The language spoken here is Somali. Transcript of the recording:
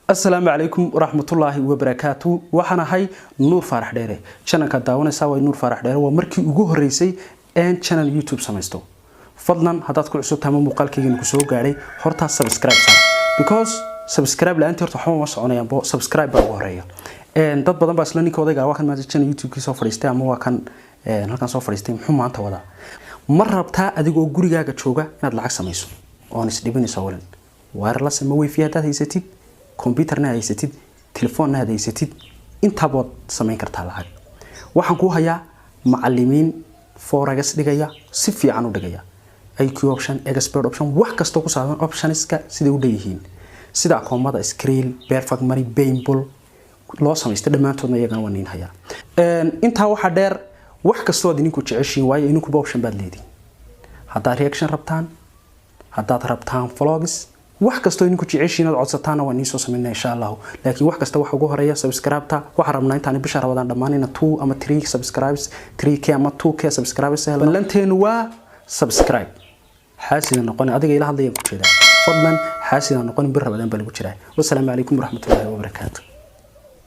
السلام عليكم ورحمة الله وبركاته وحنا هاي نور فرح ديره channel كداونا سوى نور فرح ديره ومركي وجوه الرئيسي ان channel يوتيوب سمستو فضلا هذا تكون عصوب تمام مقال كي نكسو قاري هرتا سبسكرايب because سبسكرايب لأنت هرتحوم وصعنا ينبو سبسكرايب بقورية ان ضد بدن بس لاني كودا واحد ما channel يوتيوب كي سوفر يستي أما وكان هلكان سوفر يستي محمد أنت وضع مرة بتاع أديكو جوري جاك تشوجا إن العكس ميسو وانس ديبني سوالن وايرلس ما ويفي هذا هيستي كمبيوترنا هيستيد تليفوننا هيستيد انت بود سمين kartaa lacag waxaan ku hayaa macallimiin forex dhigaya si fiican u dhigaya IQ option expert option wax kasto ku saabsan optionska sida u dhayihiin sida akoomada screen perfect money painful loo sameystay dhamaantoodna iyagan waan in hayaa inta waxa dheer wax kasto aad idinku jeceshiin waayo idinku option baad leediin hadda reaction rabtaan hadda rabtaan vlogs wax kasto idinku jeceshiin aad codsataana waan soo sameynaa insha Allah laakiin wax kasta waxa ugu horeeya subscribe-ta waxa rabnaa intaan bisha Ramadaan dhamaanina 2 ama 3 subscribes 3k ama 2k subscribers lanteenu waa subscribe xaasina noqon adiga ila hadlayaan ku jeedaa fadlan xaasina noqon bir Ramadaan bal ugu jiraa wassalaamu alaykum warahmatullaahi wabarakaatuh